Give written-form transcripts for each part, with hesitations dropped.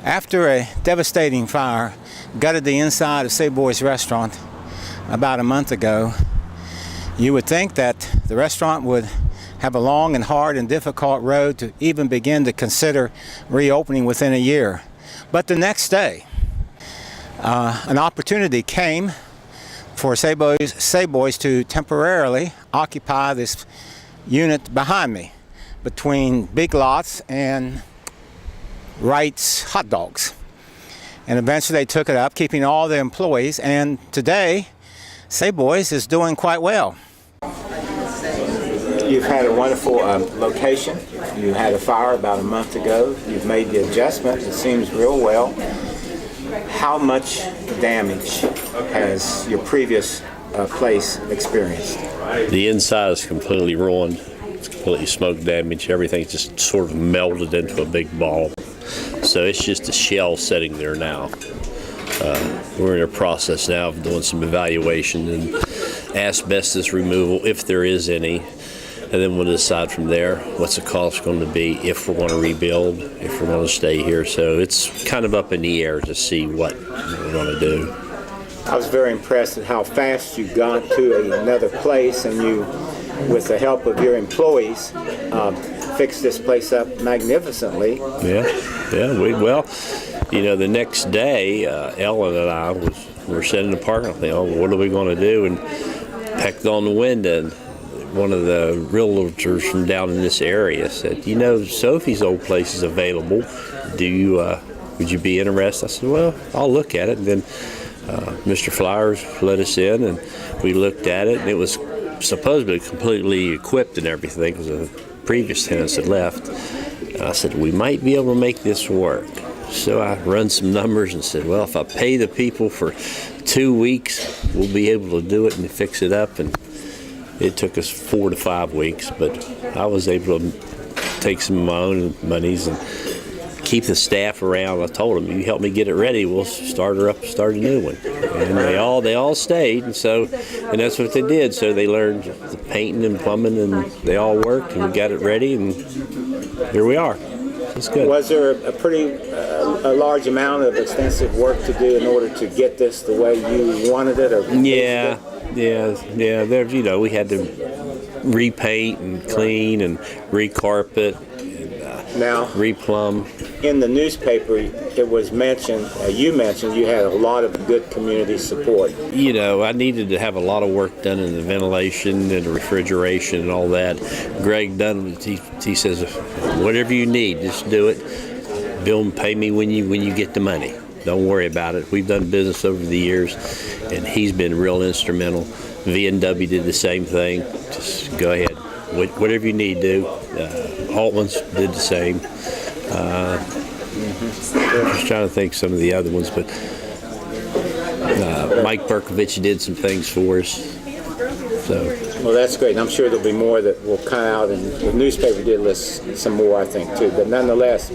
After a devastating fire gutted the inside of Sabo's restaurant about a month ago, you would think that the restaurant would have a long and hard and difficult road to even begin to consider reopening within a year. But the next day, an opportunity came for Sabo's to temporarily occupy this unit behind me between Big Lots and Wright's Hot Dogs. And eventually they took it up, keeping all the employees, and today Sabo's is doing quite well. You've had a wonderful location. You had a fire about a month ago. You've made the adjustment. It seems real well. How much damage has your previous place experienced? The inside is completely ruined. It's completely smoke damage. Everything's just sort of melted into a big ball. So it's just a shell sitting there now. We're in a process now of doing some evaluation and asbestos removal, if there is any. And then we'll decide from there what's the cost going to be, if we're going to rebuild, if we're going to stay here. So it's kind of up in the air to see what we're going to do. I was very impressed at how fast you got to another place, and you, with the help of your employees, fixed this place up magnificently. Yeah. Well, the next day, Ellen and I were sitting in the parking lot thinking, what are we going to do? And pecked on the window, and one of the realtors from down in this area said, Sophie's old place is available. Would you be interested? I said, well, I'll look at it. And then Mr. Flowers let us in, and we looked at it, and it was supposedly completely equipped and everything because the previous tenants had left. And I said, we might be able to make this work. So I run some numbers and said, well, if I pay the people for 2 weeks, we'll be able to do it and fix it up. And it took us 4 to 5 weeks, but I was able to take some of my own monies and keep the staff around. I told them, you help me get it ready, we'll start a new one. And they all stayed, and that's what they did. So they learned the painting and plumbing, and they all worked, and we got it ready, and here we are. It's good. Was there a large amount of extensive work to do in order to get this the way you wanted it? Or Yeah. There, we had to repaint and clean and recarpet and now replumb. In the newspaper, it was mentioned. You mentioned you had a lot of good community support. I needed to have a lot of work done in the ventilation and the refrigeration and all that. Greg Dunn, he says, whatever you need, just do it. Bill and pay me when you get the money. Don't worry about it. We've done business over the years, and he's been real instrumental. V&W did the same thing. Just go ahead. Whatever you need, do. Altman's did the same. I was trying to think some of the other ones, but Mike Berkovich did some things for us. So. Well, that's great. And I'm sure there'll be more that will come out, and the newspaper did list some more, I think, too. But nonetheless,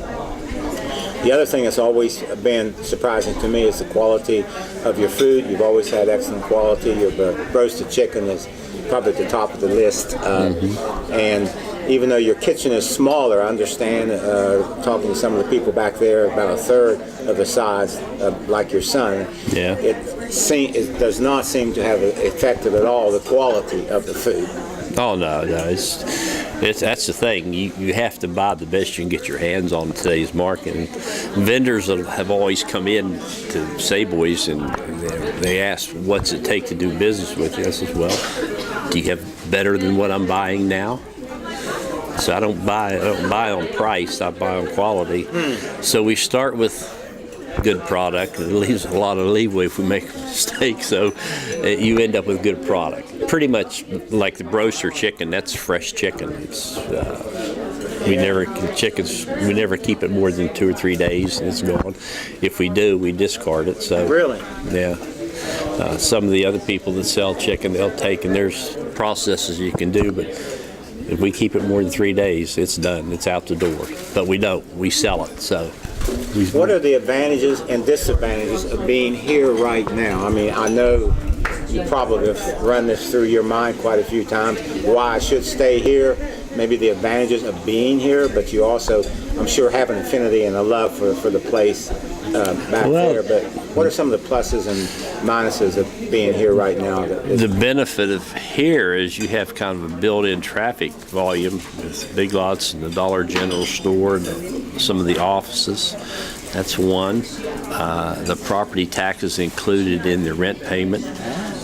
the other thing that's always been surprising to me is the quality of your food. You've always had excellent quality. Your roasted chicken is probably at the top of the list. And even though your kitchen is smaller, I understand, talking to some of the people back there, about a third of the size, like your son, it does not seem to have affected at all the quality of the food. Oh, no. That's the thing. You have to buy the best you can get your hands on in today's market. And vendors have always come in to Sabo's, and they ask, what's it take to do business with you? I says, well, do you have better than what I'm buying now? So I don't buy on price, I buy on quality. So we start with good product. It leaves a lot of leeway if we make a mistake, so you end up with good product. Pretty much like the broister chicken, that's fresh chicken. It's we never keep it more than 2 or 3 days, and it's gone. If we do, we discard it. So really, yeah. Some of the other people that sell chicken, they'll take, and there's processes you can do, but if we keep it more than 3 days, it's done. It's out the door. But we don't. We sell it. So. What are the advantages and disadvantages of being here right now? I mean, I know you probably have run this through your mind quite a few times, why I should stay here maybe the advantages of being here, but you also, I'm sure, have an affinity and a love for the place back there. But what are some of the pluses and minuses of being here right now? The benefit of here is you have kind of a built-in traffic volume with Big Lots and the Dollar General store and some of the offices. That's one. The property tax is included in the rent payment.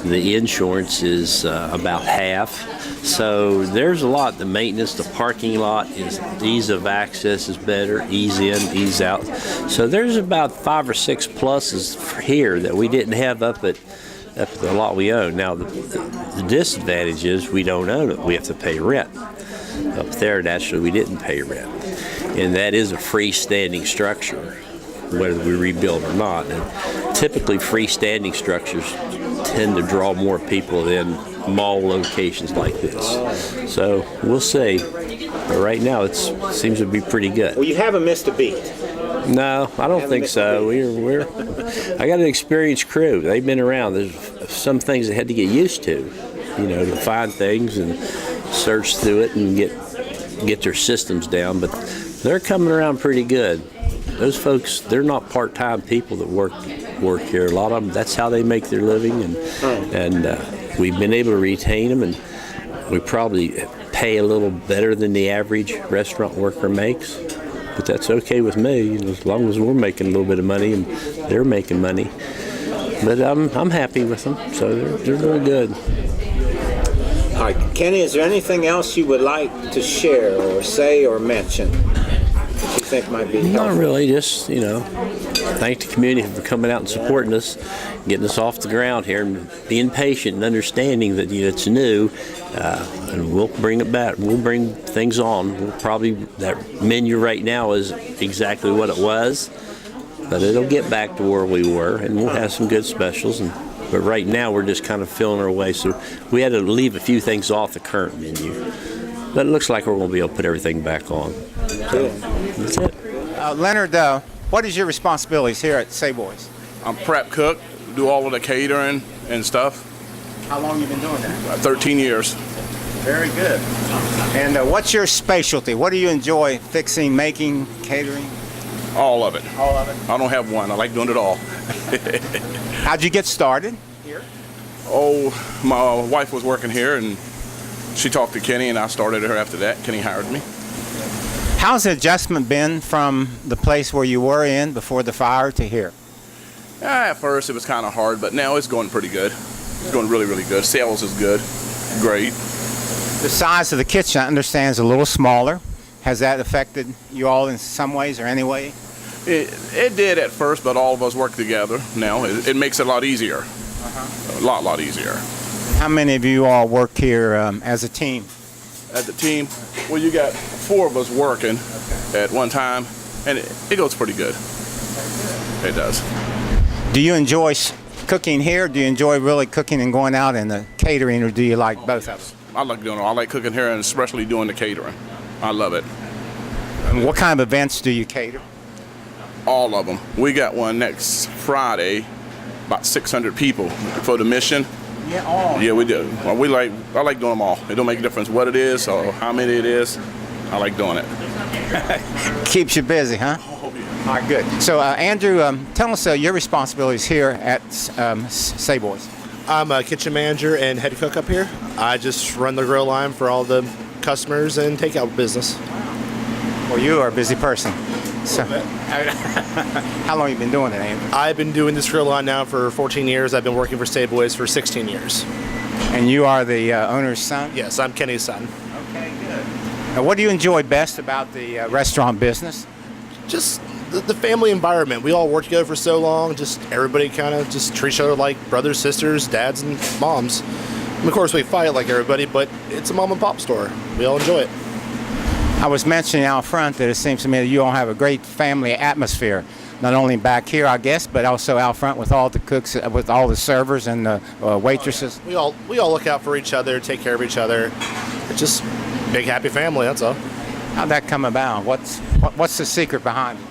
The insurance is about half. So there's a lot. The maintenance, the parking lot, is ease of access is better, ease in, ease out. So there's about 5 or 6 pluses for here that we didn't have up at the lot we own. Now the disadvantage is we don't own it. We have to pay rent. Up there, naturally, we didn't pay rent. And that is a freestanding structure, whether we rebuild or not. And typically freestanding structures tend to draw more people than mall locations like this. So we'll see. But right now it seems to be pretty good. Well, you haven't missed a beat. No, I don't think so. I got an experienced crew. They've been around. There's some things they had to get used to, to find things and search through it and get their systems down. But they're coming around pretty good. Those folks, they're not part-time people that work here. A lot of them, that's how they make their living, and we've been able to retain them, and we probably pay a little better than the average restaurant worker makes. But that's okay with me, as long as we're making a little bit of money and they're making money. But I'm happy with them, so they're doing good. All right, Kenny, is there anything else you would like to share or say or mention that you think might be helpful? Not really, just, thank the community for coming out and supporting us, getting us off the ground here, and being patient and understanding that it's new, and we'll bring it back. We'll bring things on. That menu right now is exactly what it was, but it'll get back to where we were, and we'll have some good specials. But right now we're just kind of filling our way, so we had to leave a few things off the current menu. But it looks like we're going to be able to put everything back on. So that's it. Leonard, what is your responsibilities here at Sabo's? I'm prep cook, do all of the catering and stuff. How long have you been doing that? 13 years. Very good. And what's your specialty? What do you enjoy fixing, making, catering? All of it. All of it? I don't have one. I like doing it all. How'd you get started here? Oh, my wife was working here, and she talked to Kenny, and I started her after that. Kenny hired me. How's the adjustment been from the place where you were in before the fire to here? At first, it was kind of hard, but now it's going pretty good. It's going really, really good. Sales is good. Great. The size of the kitchen, I understand, is a little smaller. Has that affected you all in some ways or any way? It did at first, but all of us work together now. It makes it a lot easier. A lot easier. How many of you all work here as a team? At the team, well, you got 4 of us working at one time, and it goes pretty good. It does. Do you enjoy cooking here? Do you enjoy really cooking and going out and the catering, or do you like both of them? I like doing it. I like cooking here, and especially doing the catering. I love it. And what kind of events do you cater? All of them. We got one next Friday, about 600 people for the mission. Yeah, we do. Well, I like doing them all. It don't make a difference what it is or how many it is. I like doing it. Keeps you busy, huh? All right, good. So, Andrew, tell us your responsibilities here at Sabo's. I'm a kitchen manager and head cook up here. I just run the grill line for all the customers and takeout business. Well, you are a busy person. So, how long have you been doing it, Andrew? I've been doing this grill line now for 14 years. I've been working for Sabo's for 16 years. And you are the owner's son? Yes, I'm Kenny's son. Okay, good. Now, what do you enjoy best about the restaurant business? Just the family environment. We all work together for so long. Just everybody kind of just treat each other like brothers, sisters, dads, and moms. And of course, we fight like everybody, but it's a mom and pop store. We all enjoy it. I was mentioning out front that it seems to me that you all have a great family atmosphere, not only back here, I guess, but also out front with all the cooks, with all the servers and the waitresses. We all look out for each other, take care of each other. It's just big happy family. That's all. How'd that come about? What's the secret behind it?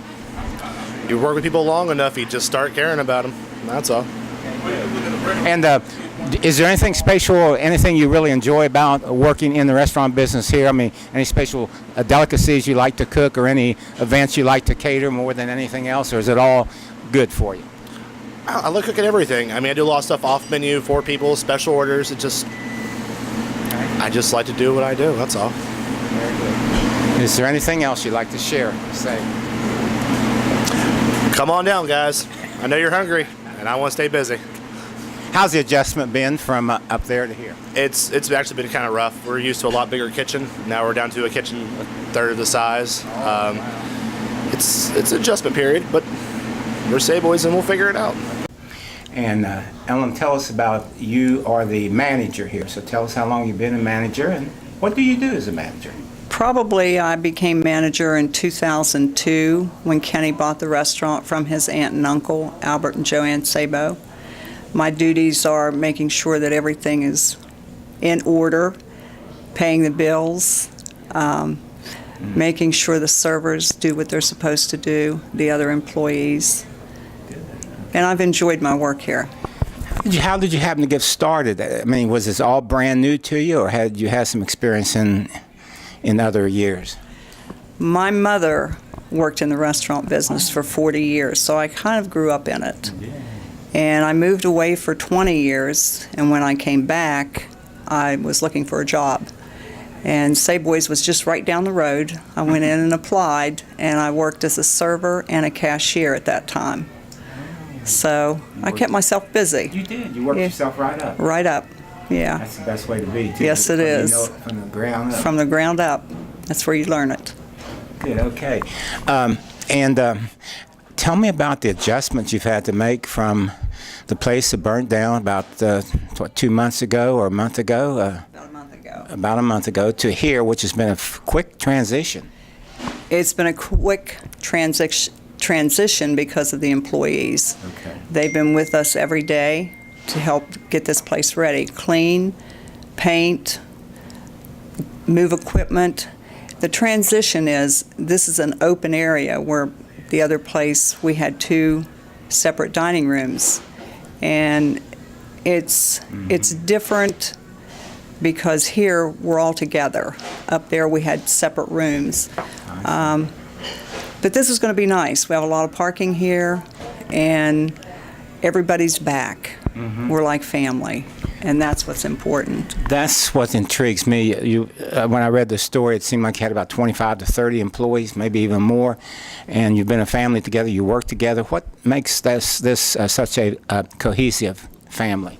You work with people long enough, you just start caring about them. That's all. And Is there anything special or anything you really enjoy about working in the restaurant business here? I mean, any special delicacies you like to cook or any events you like to cater more than anything else, or is it all good for you? I love cooking everything. I mean, I do a lot of stuff off menu for people, special orders. I just like to do what I do. That's all. Very good. Is there anything else you'd like to share? Say. Come on down, guys. I know you're hungry, and I want to stay busy. How's the adjustment been from up there to here? It's actually been kind of rough. We're used to a lot bigger kitchen. Now we're down to a kitchen a third of the size. It's an adjustment period, but we're Saboys and we'll figure it out. And Ellen, tell us about, you are the manager here. So tell us how long you've been a manager and what do you do as a manager? Probably I became manager in 2002 when Kenny bought the restaurant from his aunt and uncle, Albert and Joanne Sabo. My duties are making sure that everything is in order, paying the bills, making sure the servers do what they're supposed to do, the other employees. And I've enjoyed my work here. How did you happen to get started? I mean, was this all brand new to you, or had you had some experience in other years? My mother worked in the restaurant business for 40 years, so I kind of grew up in it. And I moved away for 20 years, and when I came back, I was looking for a job. And Saboys was just right down the road. I went in and applied, and I worked as a server and a cashier at that time. So I kept myself busy. You did. You worked yourself right up. Right up, yeah. That's the best way to be, too. Yes, it is. You know it from the ground up. From the ground up. That's where you learn it. Good, okay. Tell me about the adjustments you've had to make from the place that burnt down about 2 months ago or a month ago? About a month ago. About a month ago to here, which has been a quick transition. It's been a quick transition because of the employees. Okay. They've been with us every day to help get this place ready. Clean, paint, move equipment. The transition is, this is an open area where the other place we had 2 separate dining rooms. And it's different because here we're all together. Up there we had separate rooms. But this is going to be nice. We have a lot of parking here, and everybody's back. We're like family, and that's what's important. That's what intrigues me. When I read the story, it seemed like you had about 25 to 30 employees, maybe even more, and you've been a family together. You work together. What makes this such a cohesive family?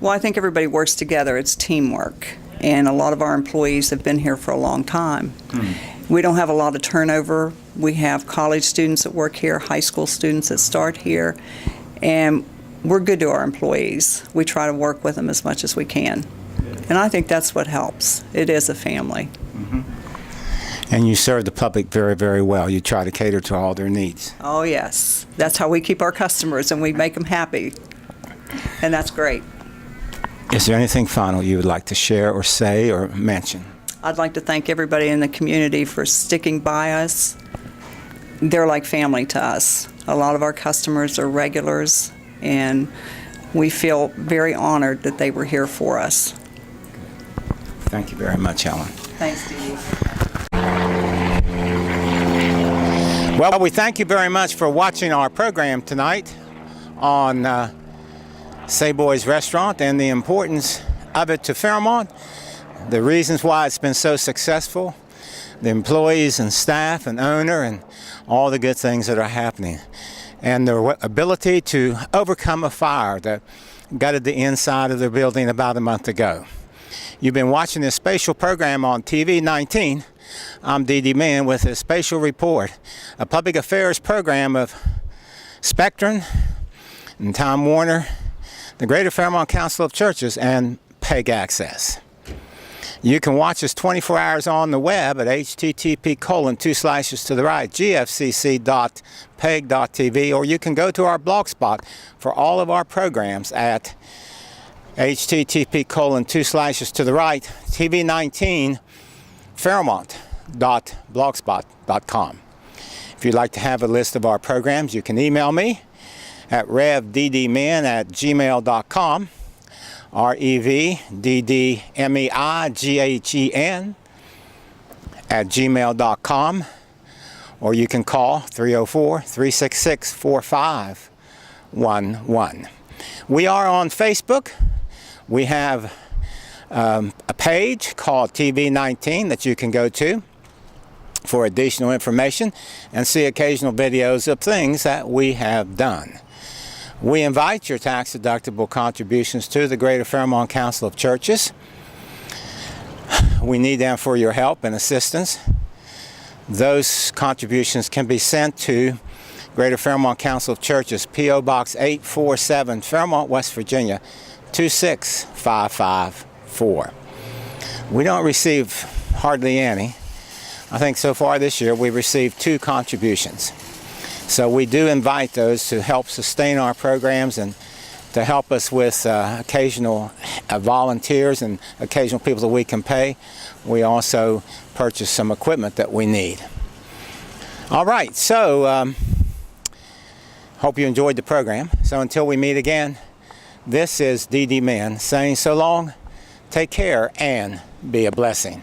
Well, I think everybody works together. It's teamwork, and a lot of our employees have been here for a long time. We don't have a lot of turnover. We have college students that work here, high school students that start here, and we're good to our employees. We try to work with them as much as we can, and I think that's what helps. It is a family. And you serve the public very, very well. You try to cater to all their needs. Oh, yes. That's how we keep our customers, and we make them happy, and that's great. Is there anything final you would like to share or say or mention? I'd like to thank everybody in the community for sticking by us. They're like family to us. A lot of our customers are regulars, and we feel very honored that they were here for us. Thank you very much, Ellen. Thanks, Dee Dee. Well, we thank you very much for watching our program tonight on Saboys Restaurant and the importance of it to Fairmont, the reasons why it's been so successful, the employees and staff and owner, and all the good things that are happening, and their ability to overcome a fire that gutted the inside of their building about a month ago. You've been watching this special program on TV 19. I'm Dee Dee Mann with a special report, a public affairs program of Spectrum and Time Warner, the Greater Fairmont Council of Churches, and PEG Access. You can watch us 24 hours on the web at http://gfcc.peg.tv, or you can go to our blog spot for all of our programs at http://tv19fairmont.blogspot.com. If you'd like to have a list of our programs, you can email me at revddman@gmail.com. REVDDMEIGHEN @gmail.com, or you can call 304-366-4511. We are on Facebook. We have a page called TV19 that you can go to for additional information and see occasional videos of things that we have done. We invite your tax-deductible contributions to the Greater Fairmont Council of Churches. We need them for your help and assistance. Those contributions can be sent to Greater Fairmont Council of Churches, P.O. Box 847, Fairmont, West Virginia, 26554. We don't receive hardly any. I think so far this year we've received 2 contributions. So we do invite those to help sustain our programs and to help us with occasional volunteers and occasional people that we can pay. We also purchase some equipment that we need. All right, so hope you enjoyed the program. So until we meet again, this is D.D. Mann saying so long, take care, and be a blessing.